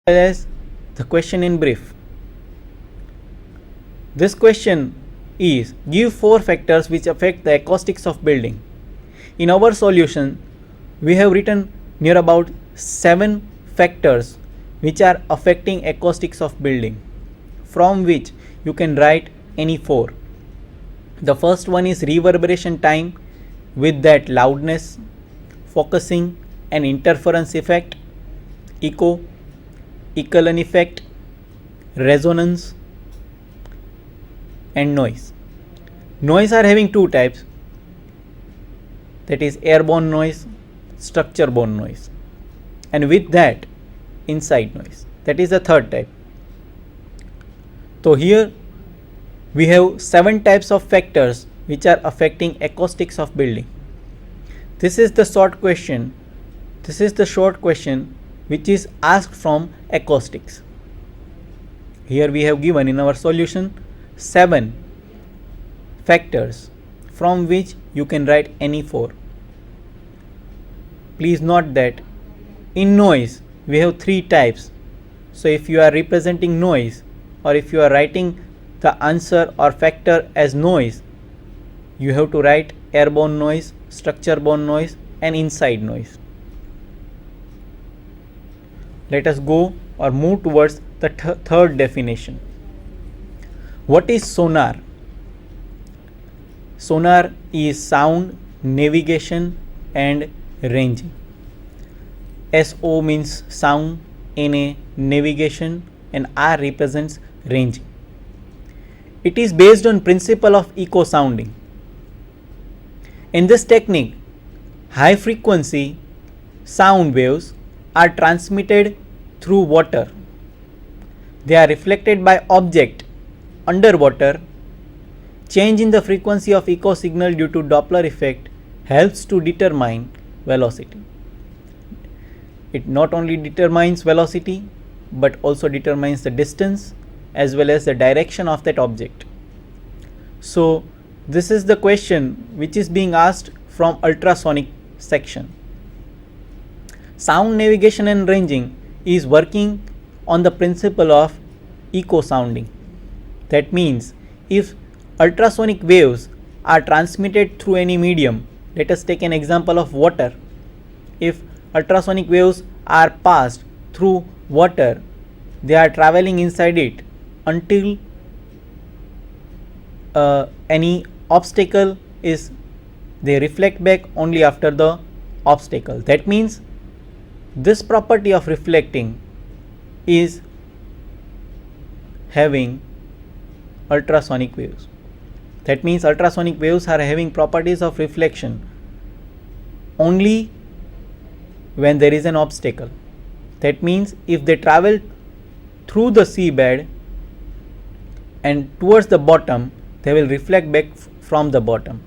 as the question in brief. This question is give 4 factors which affect the acoustics of building. In our solution, we have written near about 7 factors which are affecting acoustics of building, from which you can write any 4. The first one is reverberation time, with that loudness, focusing and interference effect, echo, Echelon effect, resonance and noise. Noise are having 2 types, that is airborne noise, structure borne noise, and with that inside noise, that is the third type. So here we have 7 types of factors which are affecting acoustics of building. This is the short question. This is the short question which is asked from acoustics. Here we have given in our solution 7 factors from which you can write any 4. Please note that in noise we have 3 types. So if you are representing noise, or if you are writing the answer or factor as noise, you have to write airborne noise, structure borne noise and inside noise. Let us go or move towards the third definition. What is sonar? Sonar is sound, navigation and ranging. SO means sound, NA navigation and R represents ranging. It is based on principle of echo sounding. In this technique, high frequency sound waves are transmitted through water. They are reflected by object underwater. Change in the frequency of echo signal due to Doppler effect helps to determine velocity. It not only determines velocity but also determines the distance as well as the direction of that object. So this is the question which is being asked from ultrasonic section. Sound navigation and ranging is working on the principle of echo sounding. That means if ultrasonic waves are transmitted through any medium, let us take an example of water. If ultrasonic waves are passed through water, they are traveling inside it until any obstacle is, they reflect back only after the obstacle. That means this property of reflecting is having ultrasonic waves. That means ultrasonic waves are having properties of reflection only when there is an obstacle. That means if they travel through the seabed and towards the bottom, they will reflect back from the bottom.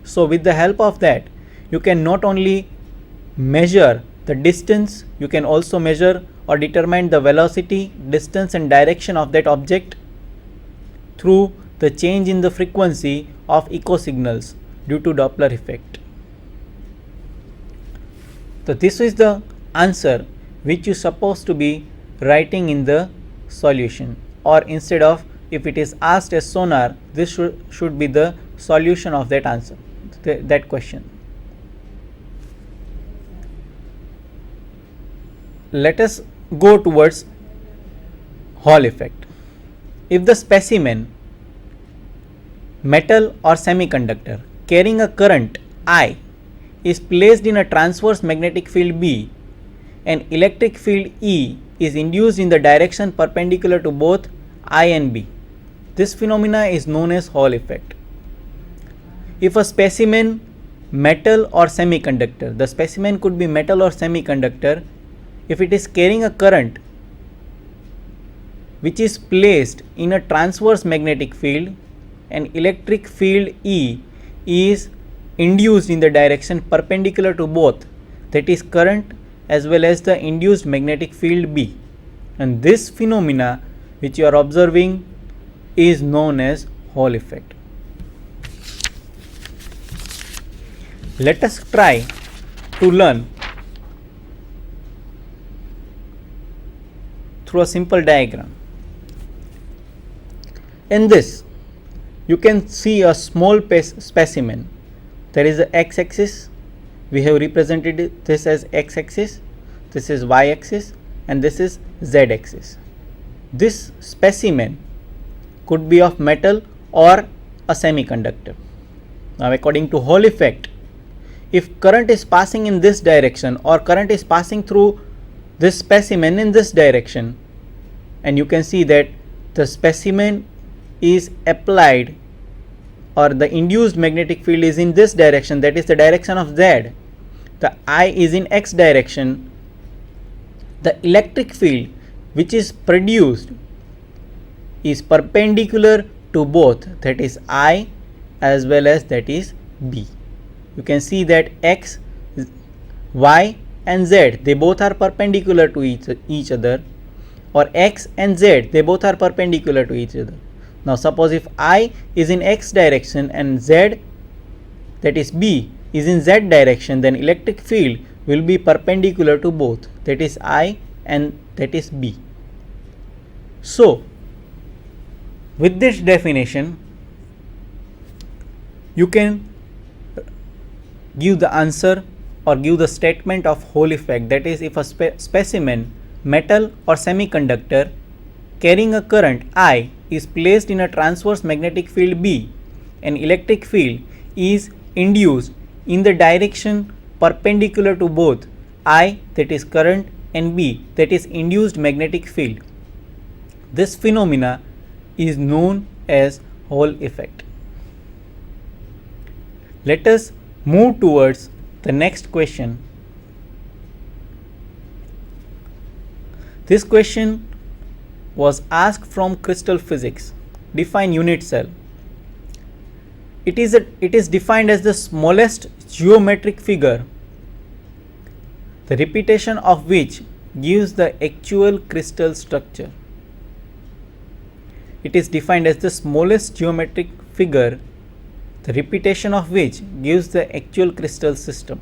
So with the help of that, you can not only measure the distance, you can also measure or determine the velocity, distance and direction of that object through the change in the frequency of echo signals due to Doppler effect. So this is the answer which you supposed to be writing in the solution, or instead of, if it is asked as sonar, this should be the solution of that answer, that question. Let us go towards Hall effect. If the specimen, metal or semiconductor carrying a current I is placed in a transverse magnetic field B and electric field E is induced in the direction perpendicular to both I and B, this phenomena is known as Hall effect. If a specimen, metal or semiconductor, the specimen could be metal or semiconductor, if it is carrying a current which is placed in a transverse magnetic field and electric field E is induced in the direction perpendicular to both, that is current as well as the induced magnetic field B, and this phenomena which you are observing is known as Hall effect. Let us try to learn through a simple diagram. In this, you can see a small specimen. There is a x-axis. We have represented this as x-axis, this is y-axis, and this is z-axis. This specimen could be of metal or a semiconductor. Now, according to Hall effect, if current is passing in this direction or current is passing through this specimen in this direction, and you can see that the specimen is applied or the induced magnetic field is in this direction, that is the direction of z, the I is in x direction, the electric field which is produced is perpendicular to both, that is I as well as that is B. You can see that x, y and z, they both are perpendicular to each other, or x and z, they both are perpendicular to each other. Now suppose if I is in x direction and z, that is B, is in z direction, then electric field will be perpendicular to both, that is I and that is B. So with this definition, you can give the answer or give the statement of Hall effect, that is, if a specimen, metal or semiconductor carrying a current I is placed in a transverse magnetic field B, an electric field is induced in the direction perpendicular to both I, that is current, and B, that is induced magnetic field. This phenomena is known as Hall effect. Let us move towards the next question. This question was asked from crystal physics. Define unit cell. It is defined as the smallest geometric figure, the repetition of which gives the actual crystal structure. It is defined as the smallest geometric figure, the repetition of which gives the actual crystal system.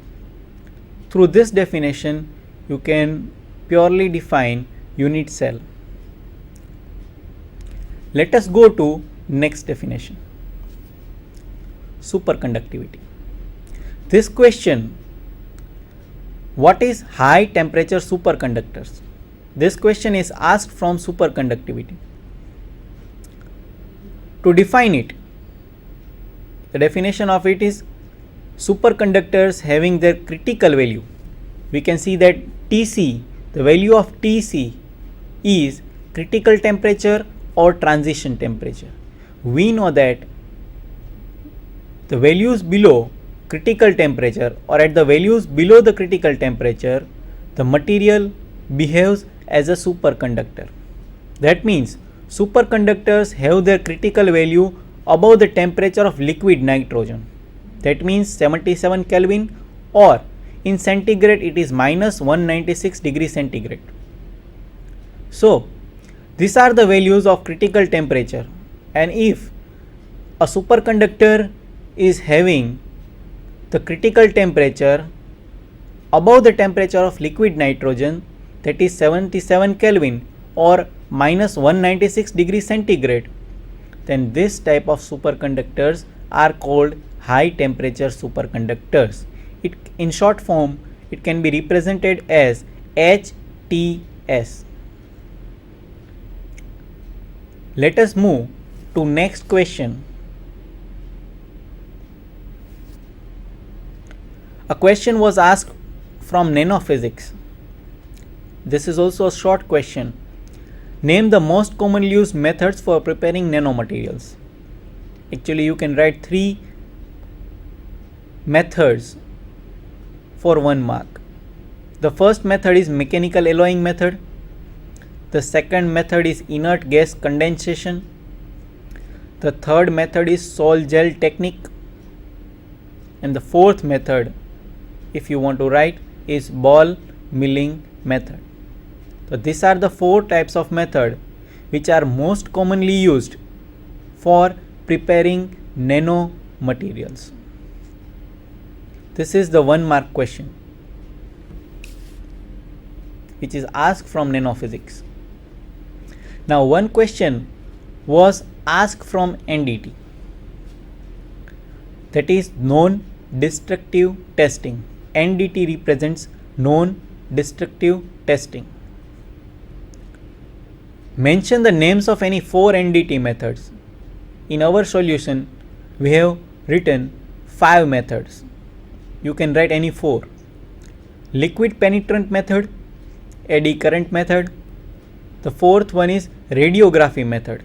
Through this definition, you can purely define unit cell. Let us go to next definition. Superconductivity. This question, what is high temperature superconductors? This question is asked from superconductivity. To define it, the definition of it is superconductors having their critical value. We can see that Tc, the value of Tc is critical temperature or transition temperature. We know that the values below critical temperature or at the values below the critical temperature, the material behaves as a superconductor. That means superconductors have their critical value above the temperature of liquid nitrogen. That means 77 Kelvin, or in centigrade it is minus 196 degree centigrade. So these are the values of critical temperature, and if a superconductor is having the critical temperature above the temperature of liquid nitrogen, that is 77 Kelvin or minus 196 degree centigrade, then this type of superconductors are called high temperature superconductors. In short form, it can be represented as HTS. Let us move to next question. A question was asked from nanophysics. This is also a short question. Name the most commonly used methods for preparing nanomaterials. Actually, you can write 3 methods for 1 mark. The first method is mechanical alloying method. The second method is inert gas condensation. The third method is sol gel technique. And the fourth method, if you want to write, is ball milling method. So these are the 4 types of method which are most commonly used for preparing nanomaterials. This is the 1 mark question which is asked from nanophysics. Now one question was asked from NDT, that is non-destructive testing. NDT represents non-destructive testing. Mention the names of any 4 NDT methods. In our solution, we have written 5 methods. You can write any 4. Liquid penetrant method, eddy current method. The fourth one is radiography method.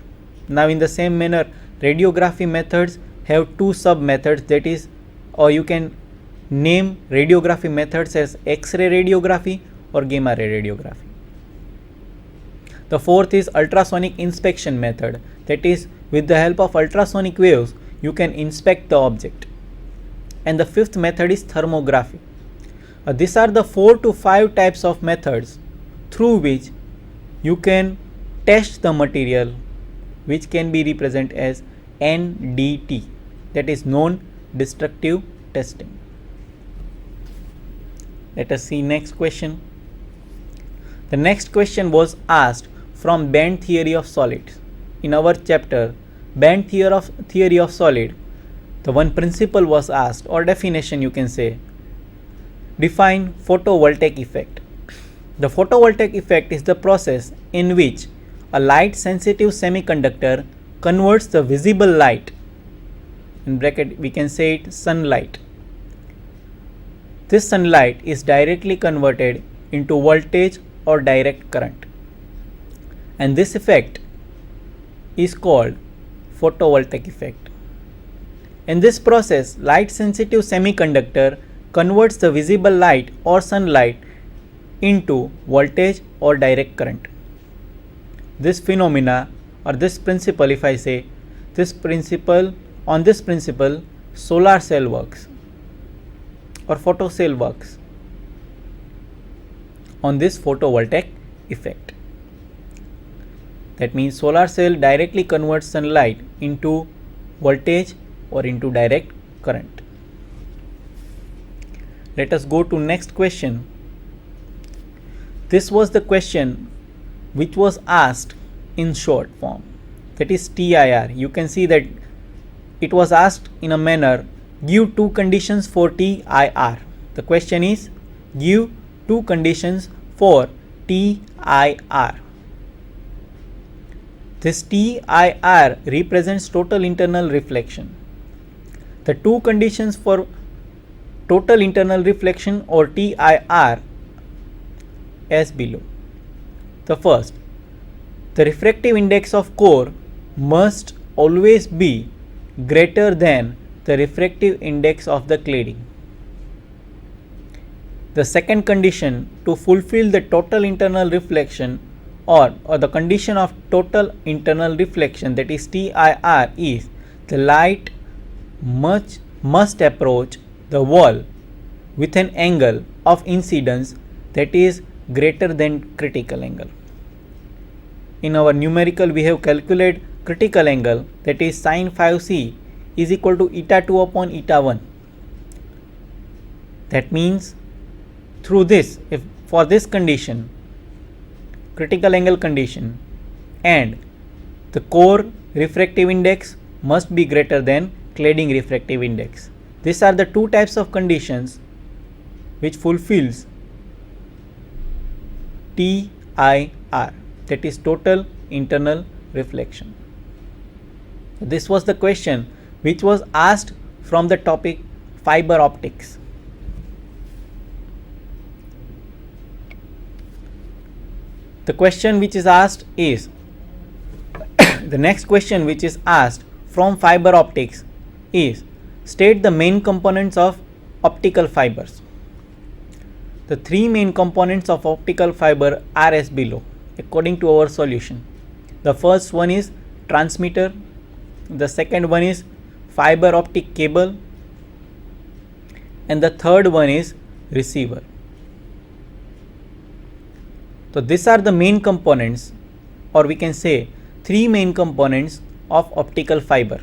Now in the same manner, radiography methods have 2 sub methods, that is, or you can name radiography methods as X-ray radiography or gamma ray radiography. The fourth is ultrasonic inspection method, that is, with the help of ultrasonic waves you can inspect the object. And the fifth method is thermography. These are the 4 to 5 types of methods through which you can test the material, which can be represented as NDT, that is non-destructive testing. Let us see next question. The next question was asked from band theory of solids. In our chapter band theory of solid, the one principle was asked, or definition you can say. Define photovoltaic effect. The photovoltaic effect is the process in which a light sensitive semiconductor converts the visible light, in bracket we can say it sunlight. This sunlight is directly converted into voltage or direct current, and this effect is called photovoltaic effect. In this process, light sensitive semiconductor converts the visible light or sunlight into voltage or direct current. This phenomena, or this principle, if I say this principle, on this principle solar cell works or photo cell works, on this photovoltaic effect. That means solar cell directly converts sunlight into voltage or into direct current. Let us go to next question. This was the question which was asked in short form, that is TIR. You can see that it was asked in a manner, give 2 conditions for TIR. The question is, give 2 conditions for TIR. This TIR represents total internal reflection. The 2 conditions for total internal reflection or TIR as below. The first, the refractive index of core must always be greater than the refractive index of the cladding. The second condition to fulfill the total internal reflection or the condition of total internal reflection, that is TIR, is the light must approach the wall with an angle of incidence that is greater than critical angle. In our numerical we have calculated critical angle, that is sin 5c is equal to eta 2 upon eta 1. That means through this, if for this condition, critical angle condition, and the core refractive index must be greater than cladding refractive index. These are the 2 types of conditions which fulfills TIR, that is total internal reflection. This was the question which was asked from the topic fiber optics. The question which is asked is the next question which is asked from fiber optics is, state the main components of optical fibers. The 3 main components of optical fiber are as below according to our solution. The first one is transmitter, the second one is fiber optic cable, and the third one is receiver. So these are the main components, or we can say 3 main components of optical fiber: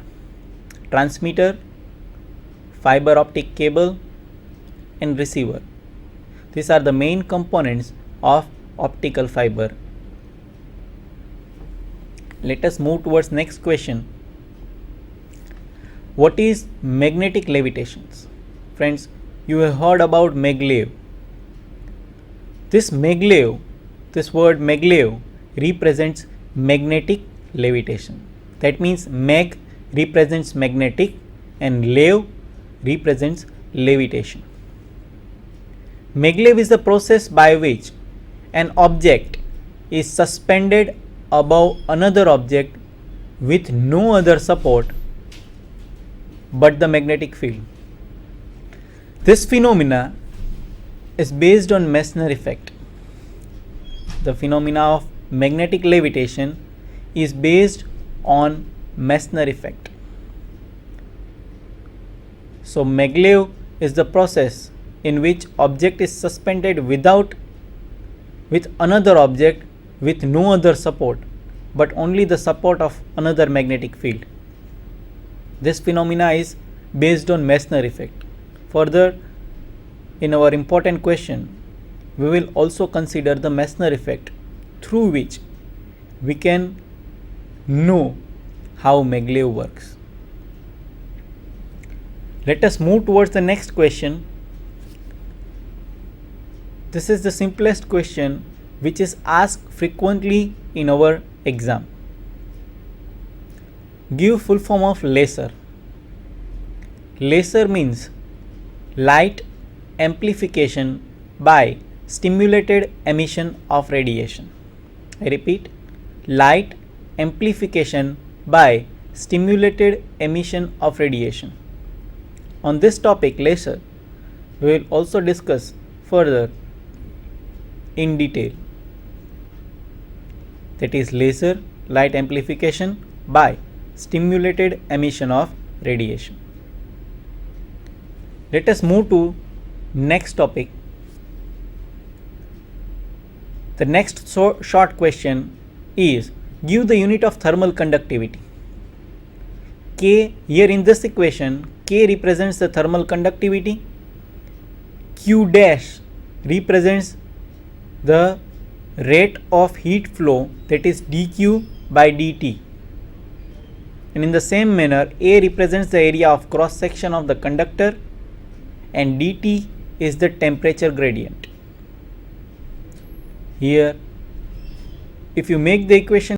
transmitter, fiber optic cable, and receiver. These are the main components of optical fiber. Let us move towards next question. What is magnetic levitations? Friends, you have heard about maglev. This maglev, this word maglev represents magnetic levitation. That means mag represents magnetic and lev represents levitation. Maglev is the process by which an object is suspended above another object with no other support but the magnetic field. This phenomena is based on Meissner effect. The phenomena of magnetic levitation is based on Meissner effect. So maglev is the process in which object is suspended with another object with no other support but only the support of another magnetic field. This phenomena is based on Meissner effect. Further, in our important question, we will also consider the Meissner effect through which we can know how maglev works. Let us move towards the next question. This is the simplest question which is asked frequently in our exam. Give full form of laser. Laser means light amplification by stimulated emission of radiation. I repeat, light amplification by stimulated emission of radiation. On this topic, laser, we will also discuss further in detail. That is laser, light amplification by stimulated emission of radiation. Let us move to next topic. The next short question is, give the unit of thermal conductivity. K, here in this equation, K represents the thermal conductivity, Q dash represents the rate of heat flow, that is dQ by dt, and in the same manner A represents the area of cross section of the conductor and dt is the temperature gradient. Here, if you make the equation